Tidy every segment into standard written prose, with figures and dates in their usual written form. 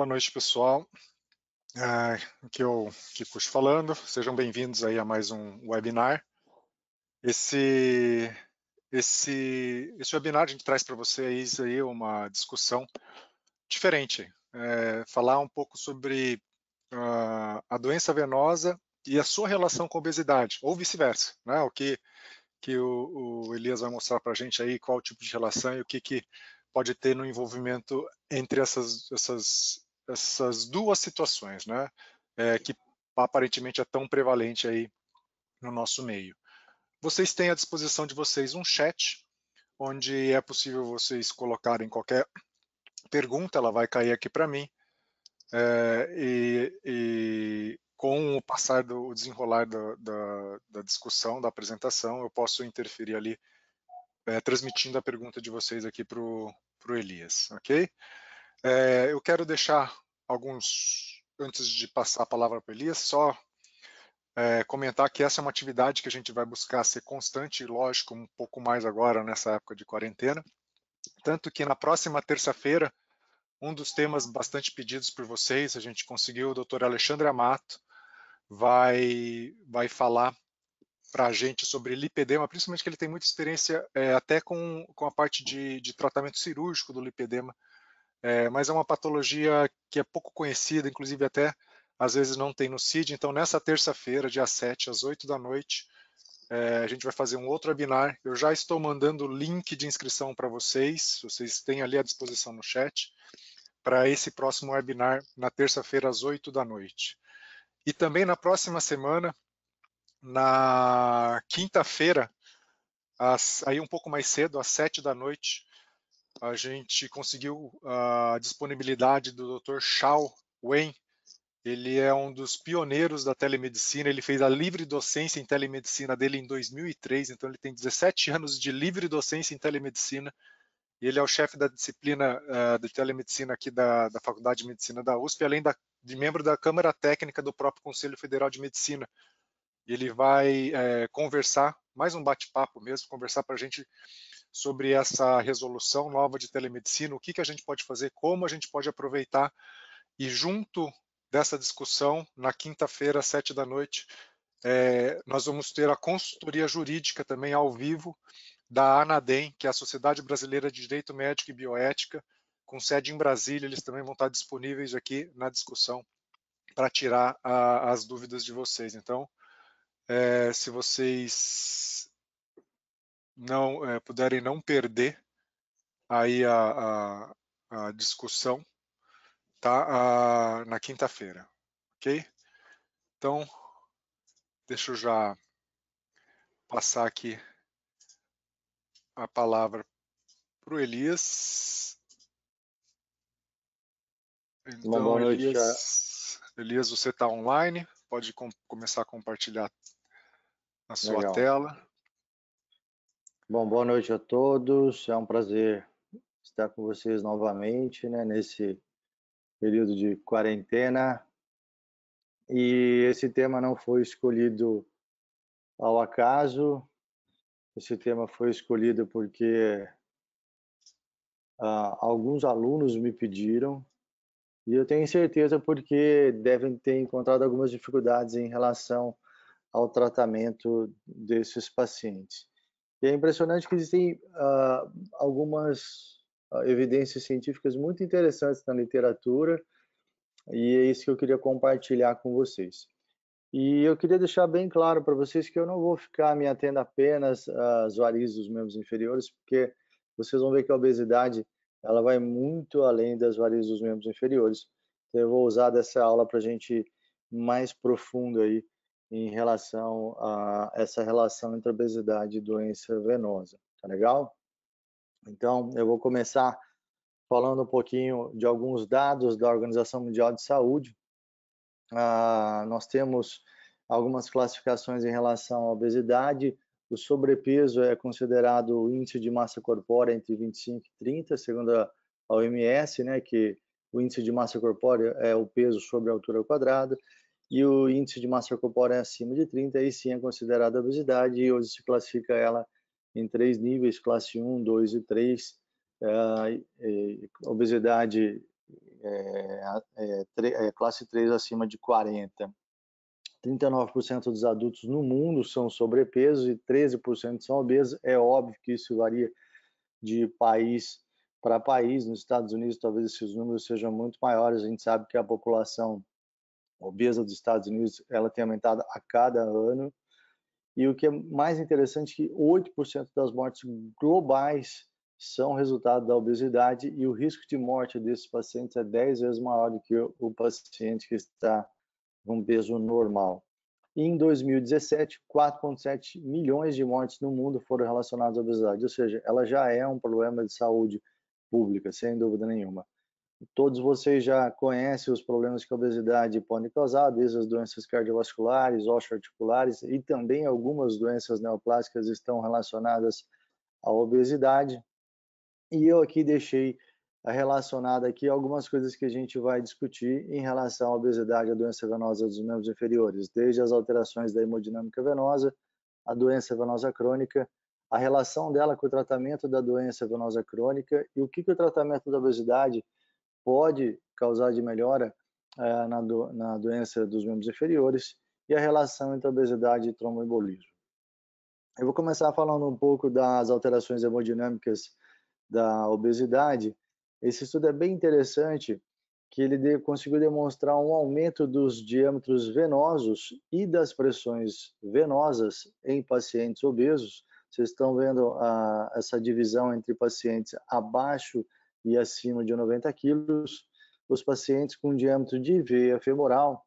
noite, pessoal. Kiko falando. Sejam bem-vindos aí a mais um webinar. Esse webinar a gente traz para vocês aí uma discussão diferente. Falar um pouco sobre a doença venosa e a sua relação com a obesidade, ou vice-versa, né? O que o Elias vai mostrar para a gente aí, qual o tipo de relação e o que pode ter no envolvimento entre essas duas situações, né? Que aparentemente é tão prevalente aí no nosso meio. Vocês têm à disposição de vocês um chat, onde é possível vocês colocarem qualquer pergunta, ela vai cair aqui para mim, e com o passar do desenrolar da discussão, da apresentação, eu posso interferir ali, transmitindo a pergunta de vocês aqui para o Elias, ok? Eu quero deixar antes de passar a palavra para o Elias, só comentar que essa é uma atividade que a gente vai buscar ser constante e, lógico, um pouco mais agora nessa época de quarentena. Tanto que na próxima terça-feira, um dos temas bastante pedidos por vocês, a gente conseguiu, o Dr. Alexandre Amato vai falar para a gente sobre lipedema, principalmente que ele tem muita experiência até com a parte de tratamento cirúrgico do lipedema, mas é uma patologia que é pouco conhecida, inclusive até às vezes não tem no CID. Então nessa terça-feira, dia 7, às 8 da noite, a gente vai fazer um outro webinar. Eu já estou mandando o link de inscrição para vocês têm ali à disposição no chat, para esse próximo webinar na terça-feira às 8 da noite. E também na próxima semana, na quinta-feira, aí um pouco mais cedo, às 7 da noite, a gente conseguiu a disponibilidade do Dr. Shao Wen. Ele é um dos pioneiros da telemedicina, ele fez a livre docência em telemedicina dele em 2003, então ele tem 17 anos de livre docência em telemedicina, e ele é o chefe da disciplina de telemedicina aqui da Faculdade de Medicina da USP, além de membro da Câmara Técnica do próprio Conselho Federal de Medicina. Ele vai conversar, mais um bate-papo mesmo, conversar para a gente sobre essa resolução nova de telemedicina, o que a gente pode fazer, como a gente pode aproveitar, e junto dessa discussão, na quinta-feira, às 7 da noite, nós vamos ter a consultoria jurídica também ao vivo da ANADEM, que é a Sociedade Brasileira de Direito Médico e Bioética, com sede em Brasília. Eles também vão estar disponíveis aqui na discussão para tirar as dúvidas de vocês. Então, se vocês não puderem não perder aí a discussão, tá? Na quinta-feira, ok? Então, deixa eu já passar aqui a palavra para o Elias. Então, boa noite. Elias, você está online, pode começar a compartilhar a sua Legal. tela. Bom, boa noite a todos, é um prazer estar com vocês novamente, né, nesse período de quarentena. E esse tema não foi escolhido ao acaso, esse tema foi escolhido porque alguns alunos me pediram, e eu tenho certeza porque devem ter encontrado algumas dificuldades em relação ao tratamento desses pacientes. E é impressionante que existem algumas evidências científicas muito interessantes na literatura, e é isso que eu queria compartilhar com vocês. E eu queria deixar bem claro para vocês que eu não vou ficar me atendo apenas às varizes dos membros inferiores, porque vocês vão ver que a obesidade ela vai muito além das varizes dos membros inferiores. Então eu vou usar dessa aula para a gente ir mais profundo aí em relação a essa relação entre obesidade e doença venosa, tá legal? Então, eu vou começar falando um pouquinho de alguns dados da Organização Mundial de Saúde. Nós temos algumas classificações em relação à obesidade. O sobrepeso é considerado o índice de massa corpórea entre 25 e 30, segundo a OMS, né, que o índice de massa corpórea é o peso sobre a altura ao quadrado, e o índice de massa corpórea é acima de 30, aí sim é considerada obesidade, e hoje se classifica ela em 3 níveis, classe 1, 2 e 3. Obesidade classe 3 acima de 40. 39% dos adultos no mundo são sobrepesos e 13% são obesos. É óbvio que isso varia de país para país. Nos Estados Unidos, talvez esses números sejam muito maiores. A gente sabe que a população obesa dos Estados Unidos ela tem aumentado a cada ano. E o que é mais interessante é que 8% das mortes globais são resultado da obesidade e o risco de morte desses pacientes é 10 vezes maior do que o paciente que está com peso normal. E em 2017, 4,7 milhões de mortes no mundo foram relacionadas à obesidade, ou seja, ela já é um problema de saúde pública, sem dúvida nenhuma. Todos vocês já conhecem os problemas que a obesidade pode causar, desde as doenças cardiovasculares, osteoarticulares e também algumas doenças neoplásicas estão relacionadas à obesidade. E eu aqui deixei relacionado aqui algumas coisas que a gente vai discutir em relação à obesidade e à doença venosa dos membros inferiores, desde as alterações da hemodinâmica venosa, a doença venosa crônica, a relação dela com o tratamento da doença venosa crônica e o que o tratamento da obesidade pode causar de melhora na doença dos membros inferiores e a relação entre obesidade e tromboembolismo. Eu vou começar falando um pouco das alterações hemodinâmicas da obesidade. Esse estudo é bem interessante, que ele conseguiu demonstrar um aumento dos diâmetros venosos e das pressões venosas em pacientes obesos. Vocês estão vendo essa divisão entre pacientes abaixo e acima de 90 quilos. Os pacientes com diâmetro de veia femoral,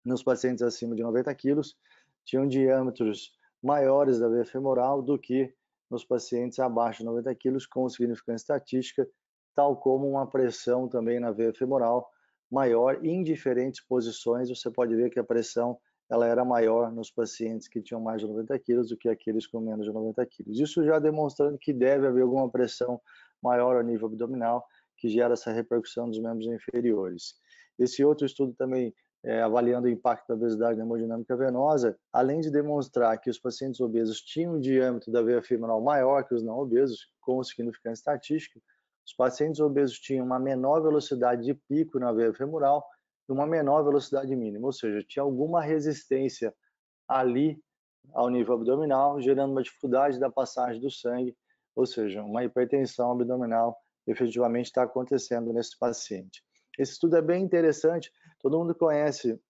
nos pacientes acima de 90 quilos, tinham diâmetros maiores da veia femoral do que nos pacientes abaixo de 90 quilos, com significância estatística, tal como uma pressão também na veia femoral maior em diferentes posições. Você pode ver que a pressão ela era maior nos pacientes que tinham mais de 90 quilos do que aqueles com menos de 90 quilos. Isso já demonstrando que deve haver alguma pressão maior ao nível abdominal que gera essa repercussão dos membros inferiores. Esse outro estudo também, avaliando o impacto da obesidade na hemodinâmica venosa, além de demonstrar que os pacientes obesos tinham um diâmetro da veia femoral maior que os não obesos, com significância estatística, os pacientes obesos tinham uma menor velocidade de pico na veia femoral e uma menor velocidade mínima, ou seja, tinha alguma resistência ali ao nível abdominal, gerando uma dificuldade da passagem do sangue, ou seja, uma hipertensão abdominal efetivamente está acontecendo nesse paciente. Esse estudo é bem interessante, todo mundo conhece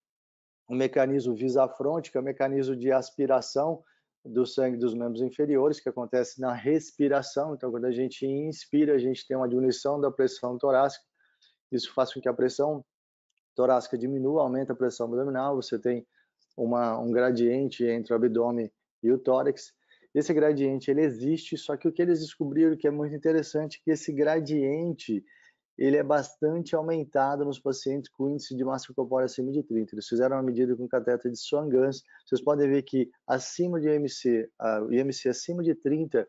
o mecanismo visa-fronte, que é o mecanismo de aspiração do sangue dos membros inferiores, que acontece na respiração. Então, quando a gente inspira, a gente tem uma diminuição da pressão torácica, isso faz com que a pressão torácica diminua, aumenta a pressão abdominal, você tem um gradiente entre o abdômen e o tórax. Esse gradiente ele existe, só que o que eles descobriram que é muito interessante é que esse gradiente ele é bastante aumentado nos pacientes com índice de massa corpórea acima de 30. Eles fizeram uma medida com cateter de Swan-Ganz. Vocês podem ver que acima de IMC, o IMC acima de 30,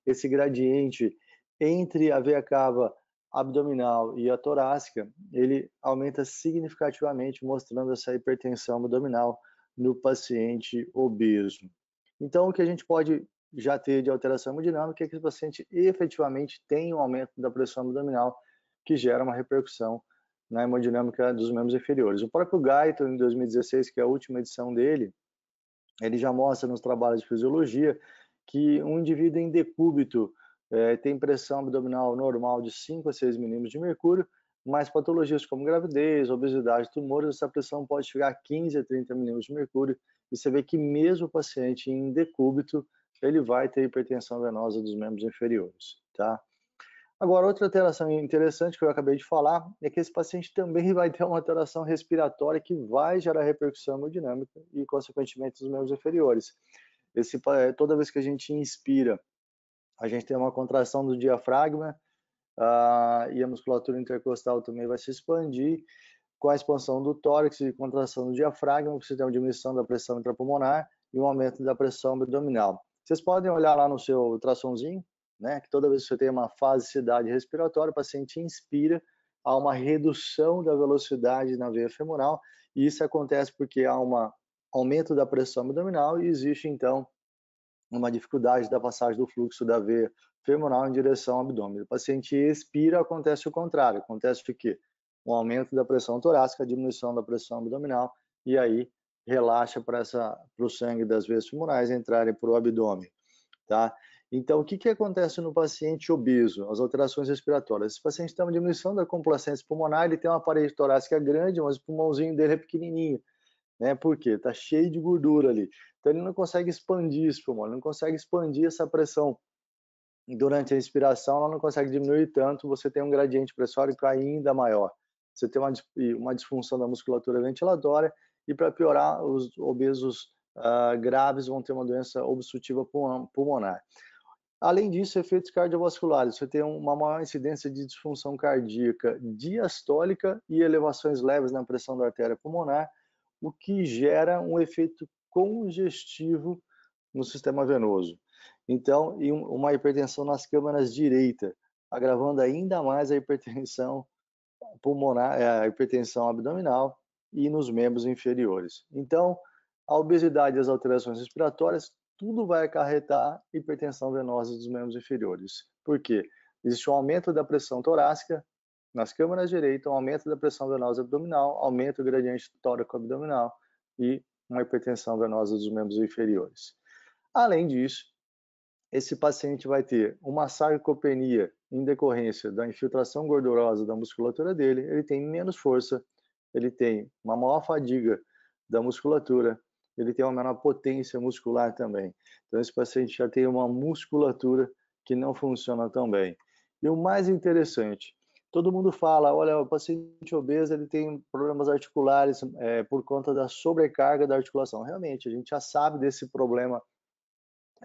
esse gradiente entre a veia cava abdominal e a torácica, ele aumenta significativamente, mostrando essa hipertensão abdominal no paciente obeso. Então, o que a gente pode já ter de alteração hemodinâmica é que o paciente efetivamente tem um aumento da pressão abdominal, que gera uma repercussão na hemodinâmica dos membros inferiores. O próprio Guyton, em 2016, que é a última edição dele, ele já mostra nos trabalhos de fisiologia que um indivíduo em decúbito tem pressão abdominal normal de 5 a 6 milímetros de mercúrio, mas patologias como gravidez, obesidade, tumores, essa pressão pode chegar a 15 a 30 milímetros de mercúrio, e você vê que mesmo o paciente em decúbito, ele vai ter hipertensão venosa dos membros inferiores, tá? Agora, outra alteração interessante que eu acabei de falar é que esse paciente também vai ter uma alteração respiratória que vai gerar repercussão hemodinâmica e, consequentemente, dos membros inferiores. Toda vez que a gente inspira, a gente tem uma contração do diafragma e a musculatura intercostal também vai se expandir. Com a expansão do tórax e contração do diafragma, você tem uma diminuição da pressão intrapulmonar e um aumento da pressão abdominal. Vocês podem olhar lá no seu ultrassomzinho, né, que toda vez que você tem uma fasicidade respiratória, o paciente inspira, há uma redução da velocidade na veia femoral, e isso acontece porque há um aumento da pressão abdominal e existe, então, uma dificuldade da passagem do fluxo da veia femoral em direção ao abdômen. O paciente expira, acontece o contrário, acontece o quê? um aumento da pressão torácica, diminuição da pressão abdominal, e aí relaxa para o sangue das veias femorais entrarem para o abdômen, tá? Então, o que, que acontece no paciente obeso? As alterações respiratórias. Esse paciente tem uma diminuição da complacência pulmonar, ele tem uma parede torácica grande, mas o pulmãozinho dele é pequenininho, né? Por quê? Está cheio de gordura ali. Então, ele não consegue expandir esse pulmão, ele não consegue expandir essa pressão. Durante a inspiração, ela não consegue diminuir tanto, você tem um gradiente pressórico ainda maior. Você tem uma disfunção da musculatura ventilatória e, para piorar, os obesos graves vão ter uma doença obstrutiva pulmonar. Além disso, efeitos cardiovasculares. Você tem uma maior incidência de disfunção cardíaca diastólica e elevações leves na pressão da artéria pulmonar, o que gera um efeito congestivo no sistema venoso. Então, e uma hipertensão nas câmaras direita, agravando ainda mais a hipertensão pulmonar, a hipertensão abdominal e nos membros inferiores. Então, a obesidade e as alterações respiratórias, tudo vai acarretar hipertensão venosa dos membros inferiores. Por quê? Existe um aumento da pressão torácica nas câmaras direitas, um aumento da pressão venosa abdominal, aumento do gradiente tóraco-abdominal e uma hipertensão venosa dos membros inferiores. Além disso, esse paciente vai ter uma sarcopenia em decorrência da infiltração gordurosa da musculatura dele, ele tem menos força, ele tem uma maior fadiga da musculatura, ele tem uma menor potência muscular também. Então, esse paciente já tem uma musculatura que não funciona tão bem. E o mais interessante, todo mundo fala, olha, o paciente obeso ele tem problemas articulares por conta da sobrecarga da articulação. Realmente, a gente já sabe desse problema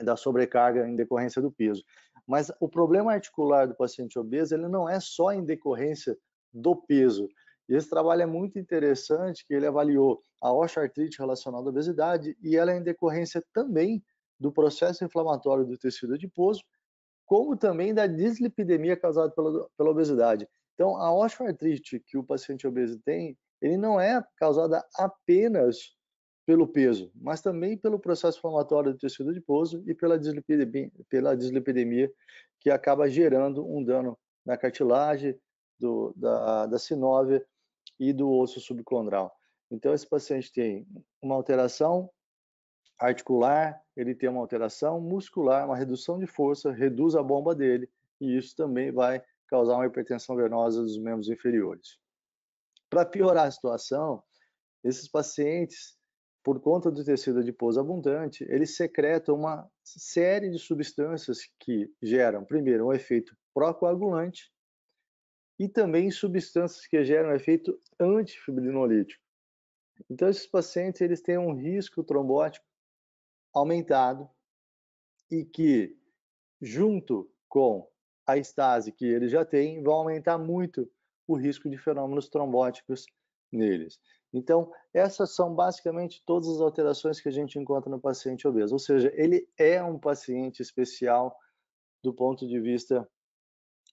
da sobrecarga em decorrência do peso. Mas o problema articular do paciente obeso, ele não é só em decorrência do peso. E esse trabalho é muito interessante, que ele avaliou a osteoartrite relacionada à obesidade e ela é em decorrência também do processo inflamatório do tecido adiposo, como também da dislipidemia causada pela obesidade. Então, a osteoartrite que o paciente obeso tem, ele não é causada apenas pelo peso, mas também pelo processo inflamatório do tecido adiposo e pela dislipidemia que acaba gerando um dano na cartilagem, da sinóvia e do osso subcondral. Então, esse paciente tem uma alteração articular, ele tem uma alteração muscular, uma redução de força, reduz a bomba dele, e isso também vai causar uma hipertensão venosa dos membros inferiores. Para piorar a situação, esses pacientes, por conta do tecido adiposo abundante, eles secretam uma série de substâncias que geram, primeiro, um efeito procoagulante e também substâncias que geram um efeito antifibrinolítico. Então, esses pacientes eles têm um risco trombótico aumentado e que, junto com a estase que eles já têm, vão aumentar muito o risco de fenômenos trombóticos neles. Então, essas são basicamente todas as alterações que a gente encontra no paciente obeso, ou seja, ele é um paciente especial do ponto de vista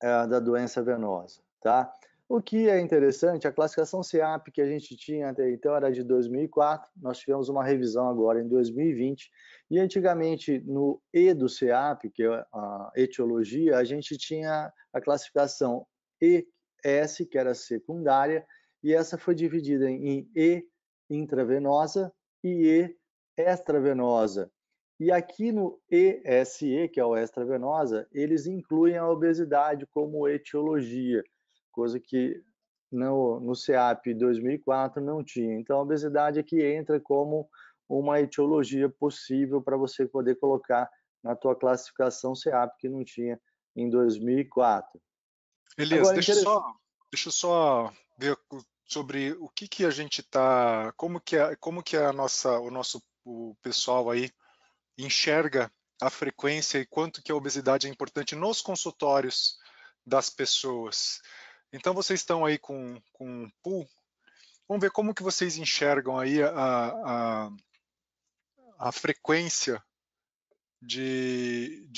da doença venosa, tá? O que é interessante, a classificação CEAP que a gente tinha até então era de 2004, nós tivemos uma revisão agora em 2020, e antigamente no E do CEAP, que é a etiologia, a gente tinha a classificação ES, que era secundária, e essa foi dividida em E intravenosa e E extravenosa. E aqui no ESE, que é o extravenosa, eles incluem a obesidade como etiologia, coisa que no CEAP 2004 não tinha. Então, a obesidade aqui entra como uma etiologia possível para você poder colocar na tua classificação CEAP, que não tinha em 2004. Elias, Agora, deixa eu só ver sobre o que a gente está, como que é o pessoal aí enxerga a frequência e quanto que a obesidade é importante nos consultórios das pessoas. Então vocês estão aí com um pool, vamos ver como que vocês enxergam aí a frequência de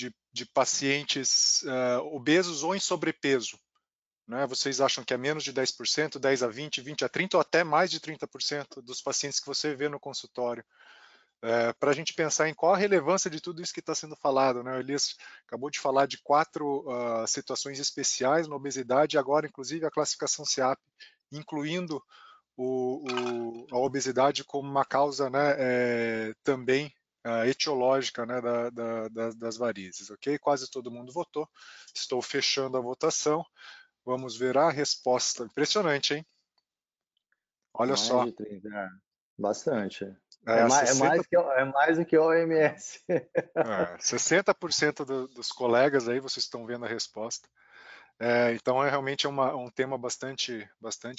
pacientes obesos ou em sobrepeso. Né? Vocês acham que é menos de 10%, 10 a 20, 20 a 30 ou até mais de 30% dos pacientes que você vê no consultório? Para a gente pensar em qual a relevância de tudo isso que está sendo falado. Né? O Elias acabou de falar de 4 situações especiais na obesidade, e agora, inclusive, a classificação CEAP, incluindo a obesidade como uma causa, né, também etiológica, né, das varizes, ok? Quase todo mundo votou. Estou fechando a votação. Vamos ver a resposta. Impressionante, hein? Olha Mais só, de 30, bastante. é, 60, É mais do que a OMS. 60% dos colegas aí, vocês estão vendo a resposta. Então, realmente um tema bastante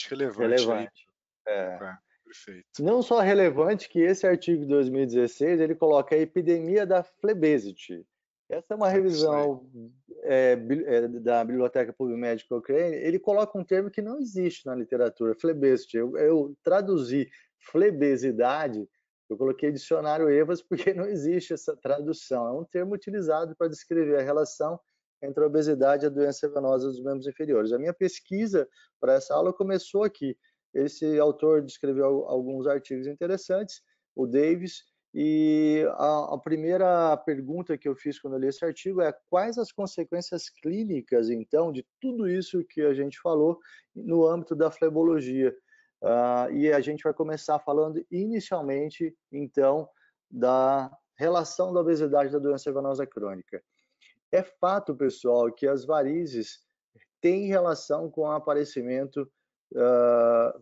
relevante aí. Relevante. É. Perfeito. Não só relevante que esse artigo de 2016 ele coloca a epidemia da flebesite. Essa é uma É isso aí. revisão da Biblioteca PubMed Cochrane. Ele coloca um termo que não existe na literatura, flebesite. Eu traduzi flebesidade, eu coloquei dicionário EVAS porque não existe essa tradução. É um termo utilizado para descrever a relação entre a obesidade e a doença venosa dos membros inferiores. A minha pesquisa para essa aula começou aqui. Esse autor descreveu alguns artigos interessantes, o Davis, e a primeira pergunta que eu fiz quando eu li esse artigo é quais as consequências clínicas, então, de tudo isso que a gente falou no âmbito da flebologia. E a gente vai começar falando inicialmente, então, da relação da obesidade e da doença venosa crônica. É fato, pessoal, que as varizes têm relação com o aparecimento,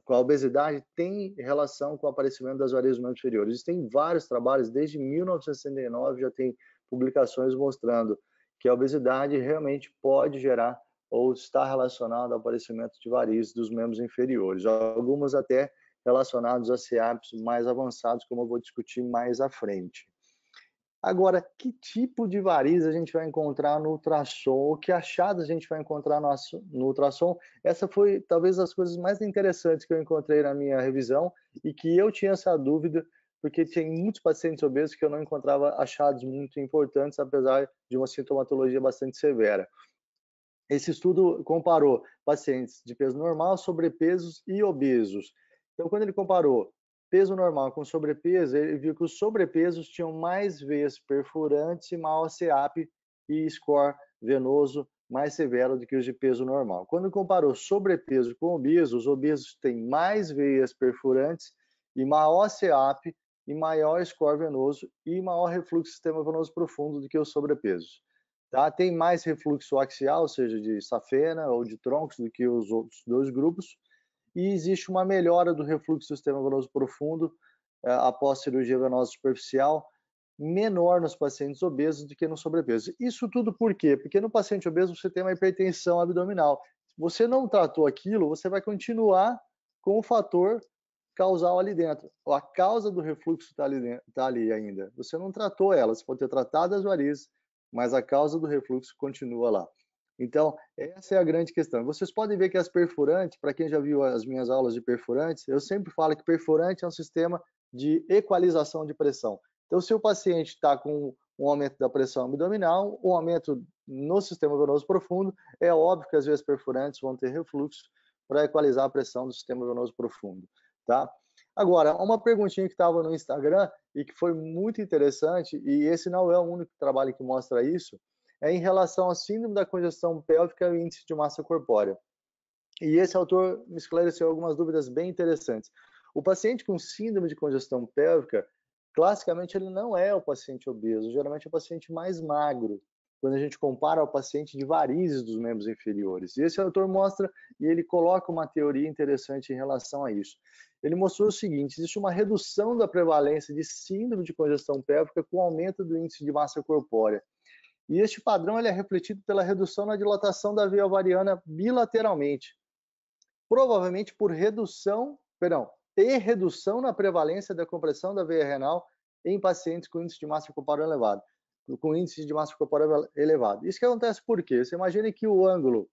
com a obesidade, tem relação com o aparecimento das varizes membros inferiores. Existem vários trabalhos, desde 1969 já tem publicações mostrando que a obesidade realmente pode gerar ou está relacionada ao aparecimento de varizes dos membros inferiores. Algumas até relacionadas a CEAPs mais avançados, como eu vou discutir mais à frente. Agora, que tipo de variz a gente vai encontrar no ultrassom? Ou que achados a gente vai encontrar no ultrassom? Essa foi talvez as coisas mais interessantes que eu encontrei na minha revisão e que eu tinha essa dúvida, porque tinha muitos pacientes obesos que eu não encontrava achados muito importantes, apesar de uma sintomatologia bastante severa. Esse estudo comparou pacientes de peso normal, sobrepesos e obesos. Então, quando ele comparou peso normal com sobrepeso, ele viu que os sobrepesos tinham mais veias perfurantes e maior CEAP e score venoso mais severo do que os de peso normal. Quando comparou sobrepeso com obeso, os obesos têm mais veias perfurantes e maior CEAP e maior score venoso e maior refluxo do sistema venoso profundo do que os sobrepesos. Tá? Tem mais refluxo axial, ou seja, de safena ou de troncos do que os outros dois grupos, e existe uma melhora do refluxo do sistema venoso profundo após cirurgia venosa superficial, menor nos pacientes obesos do que no sobrepeso. Isso tudo por quê? Porque no paciente obeso você tem uma hipertensão abdominal. Se você não tratou aquilo, você vai continuar com o fator causal ali dentro. A causa do refluxo está ali ainda. Você não tratou ela, você pode ter tratado as varizes, mas a causa do refluxo continua lá. Então, essa é a grande questão. Vocês podem ver que as perfurantes, para quem já viu as minhas aulas de perfurantes, eu sempre falo que perfurante é um sistema de equalização de pressão. Então, se o paciente está com um aumento da pressão abdominal, um aumento no sistema venoso profundo, é óbvio que as veias perfurantes vão ter refluxo para equalizar a pressão do sistema venoso profundo, tá? Agora, uma perguntinha que estava no Instagram e que foi muito interessante, e esse não é o único trabalho que mostra isso, é em relação à síndrome da congestão pélvica e o índice de massa corpórea. E esse autor me esclareceu algumas dúvidas bem interessantes. O paciente com síndrome de congestão pélvica, classicamente ele não é o paciente obeso, geralmente é o paciente mais magro, quando a gente compara ao paciente de varizes dos membros inferiores. E esse autor mostra, e ele coloca uma teoria interessante em relação a isso. Ele mostrou o seguinte, existe uma redução da prevalência de síndrome de congestão pélvica com o aumento do índice de massa corpórea. E este padrão ele é refletido pela redução na dilatação da veia ovariana bilateralmente, provavelmente por redução na prevalência da compressão da veia renal em pacientes com índice de massa corpórea elevado. Isso que acontece por quê? Você imagina que o ângulo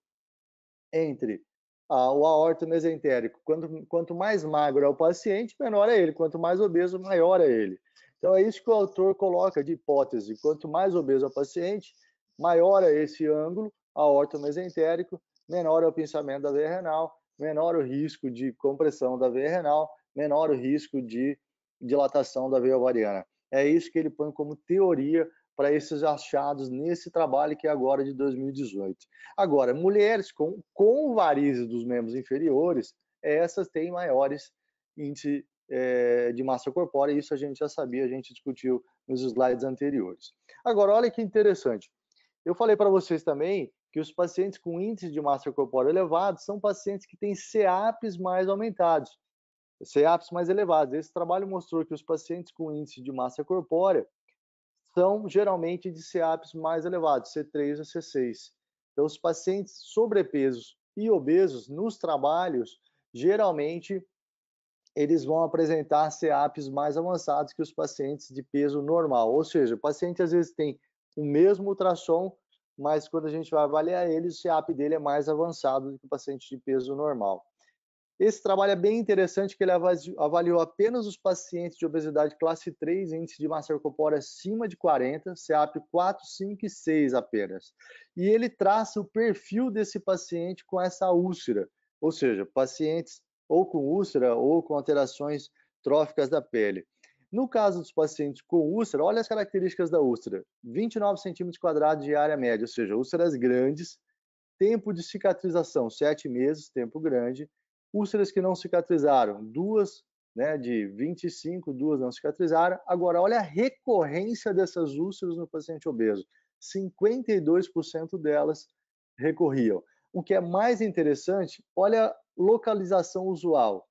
entre o aorto mesentérico, quanto mais magro é o paciente, menor é ele, quanto mais obeso, maior é ele. Então é isso que o autor coloca de hipótese, quanto mais obeso é o paciente, maior é esse ângulo aorto-mesentérico, menor é o pinçamento da veia renal, menor o risco de compressão da veia renal, menor o risco de dilatação da veia ovariana. É isso que ele põe como teoria para esses achados nesse trabalho que é agora de 2018. Agora, mulheres com varizes dos membros inferiores, essas têm maiores índice de massa corpórea, isso a gente já sabia, a gente discutiu nos slides anteriores. Agora, olha que interessante. Eu falei para vocês também que os pacientes com índice de massa corpórea elevado são pacientes que têm CEAPs mais aumentados, CEAPs mais elevados. Esse trabalho mostrou que os pacientes com índice de massa corpórea são geralmente de CEAPs mais elevados, C3 a C6. Então, os pacientes sobrepesos e obesos, nos trabalhos, geralmente eles vão apresentar CEAPs mais avançados que os pacientes de peso normal. Ou seja, o paciente às vezes tem o mesmo ultrassom, mas quando a gente vai avaliar ele, o CEAP dele é mais avançado do que o paciente de peso normal. Esse trabalho é bem interessante, que ele avaliou apenas os pacientes de obesidade classe 3, índice de massa corpórea acima de 40, CEAP 4, 5 e 6 apenas. E ele traça o perfil desse paciente com essa úlcera, ou seja, pacientes ou com úlcera ou com alterações tróficas da pele. No caso dos pacientes com úlcera, olha as características da úlcera: 29 centímetros quadrados de área média, ou seja, úlceras grandes, tempo de cicatrização 7 meses, tempo grande, úlceras que não cicatrizaram, duas, né, de 25, duas não cicatrizaram. Agora, olha a recorrência dessas úlceras no paciente obeso. 52% delas recorriam. O que é mais interessante, olha a localização usual,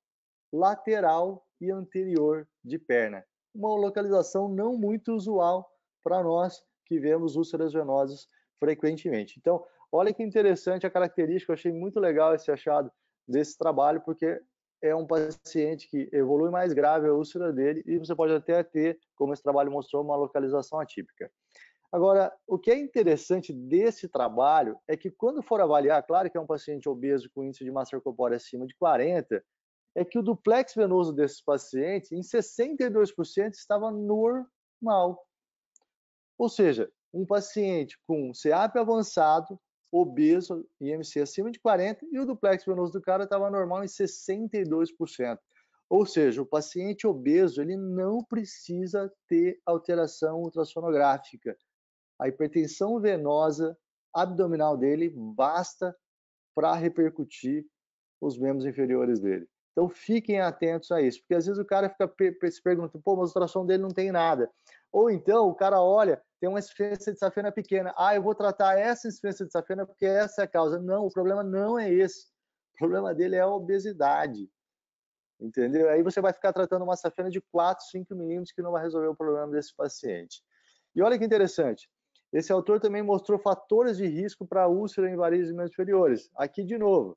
lateral e anterior de perna. Uma localização não muito usual para nós que vemos úlceras venosas frequentemente. Então, olha que interessante a característica, eu achei muito legal esse achado desse trabalho, porque é um paciente que evolui mais grave a úlcera dele e você pode até ter, como esse trabalho mostrou, uma localização atípica. Agora, o que é interessante desse trabalho é que quando for avaliar, claro que é um paciente obeso com índice de massa corpórea acima de 40, é que o duplex venoso desses pacientes, em 62%, estava normal. Ou seja, um paciente com CEAP avançado, obeso, IMC acima de 40, e o duplex venoso do cara estava normal em 62%. Ou seja, o paciente obeso ele não precisa ter alteração ultrassonográfica. A hipertensão venosa abdominal dele basta para repercutir os membros inferiores dele. Então fiquem atentos a isso, porque às vezes o cara fica se perguntando, pô, mas o ultrassom dele não tem nada. Ou então o cara olha, tem uma insuficiência de safena pequena, eu vou tratar essa insuficiência de safena porque essa é a causa. Não, o problema não é esse. O problema dele é a obesidade. Entendeu? Aí você vai ficar tratando uma safena de 4, 5 milímetros que não vai resolver o problema desse paciente. E olha que interessante, esse autor também mostrou fatores de risco para úlcera em varizes membros inferiores. Aqui, de novo,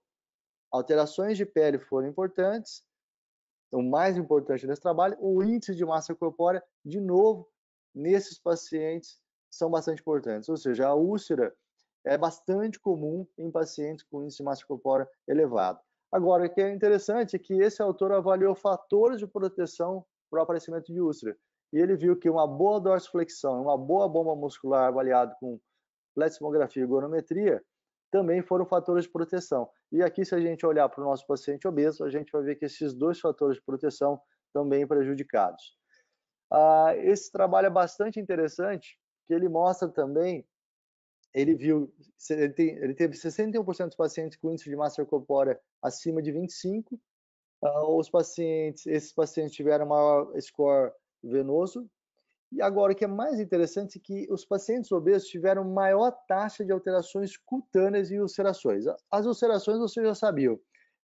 alterações de pele foram importantes, o mais importante nesse trabalho, o índice de massa corpórea, de novo, nesses pacientes, são bastante importantes. Ou seja, a úlcera é bastante comum em pacientes com índice de massa corpórea elevado. Agora, o que é interessante é que esse autor avaliou fatores de proteção para o aparecimento de úlcera. E ele viu que uma boa dorsiflexão, uma boa bomba muscular avaliada com pletismografia e gonometria também foram fatores de proteção. E aqui, se a gente olhar para o nosso paciente obeso, a gente vai ver que esses dois fatores de proteção estão bem prejudicados. Esse trabalho é bastante interessante, que ele mostra também, ele teve 61% dos pacientes com índice de massa corpórea acima de 25, esses pacientes tiveram maior score venoso. E agora, o que é mais interessante é que os pacientes obesos tiveram maior taxa de alterações cutâneas e ulcerações. As ulcerações vocês já sabiam,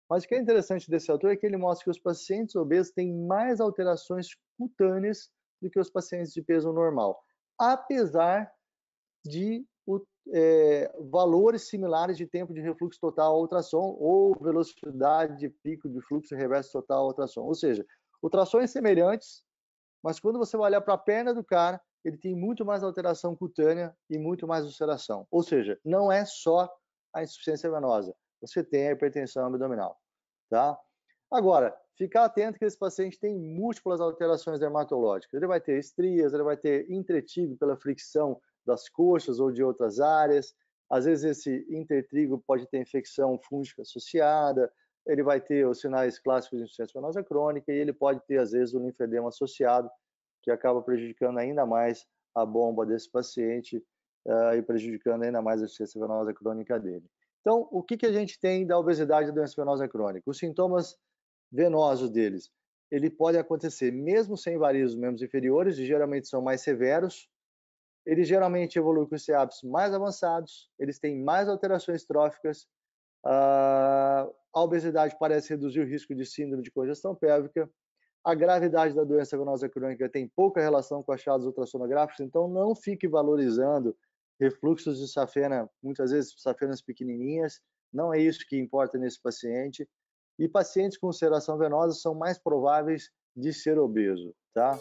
mas o que é interessante desse autor é que ele mostra que os pacientes obesos têm mais alterações cutâneas do que os pacientes de peso normal, apesar de valores similares de tempo de refluxo total ao ultrassom ou velocidade de pico de fluxo reverso total ao ultrassom. Ou seja, ultrassons semelhantes, mas quando você vai olhar para a perna do cara, ele tem muito mais alteração cutânea e muito mais ulceração. Ou seja, não é só a insuficiência venosa, você tem a hipertensão abdominal, tá? Agora, ficar atento que esse paciente tem múltiplas alterações dermatológicas. Ele vai ter estrias, ele vai ter intertrigo pela fricção das coxas ou de outras áreas. Às vezes esse intertrigo pode ter infecção fúngica associada, ele vai ter os sinais clássicos de insuficiência venosa crônica e ele pode ter, às vezes, o linfedema associado, que acaba prejudicando ainda mais a bomba desse paciente e prejudicando ainda mais a insuficiência venosa crônica dele. Então, o que a gente tem da obesidade e da doença venosa crônica? Os sintomas venosos deles, ele pode acontecer mesmo sem varizes dos membros inferiores, e geralmente são mais severos. Eles geralmente evoluem com CEAPs mais avançados, eles têm mais alterações tróficas, a obesidade parece reduzir o risco de síndrome de congestão pélvica, a gravidade da doença venosa crônica tem pouca relação com achados ultrassonográficos, então não fique valorizando refluxos de safena, muitas vezes safenas pequenininhas, não é isso que importa nesse paciente. E pacientes com ulceração venosa são mais prováveis de ser obeso, tá?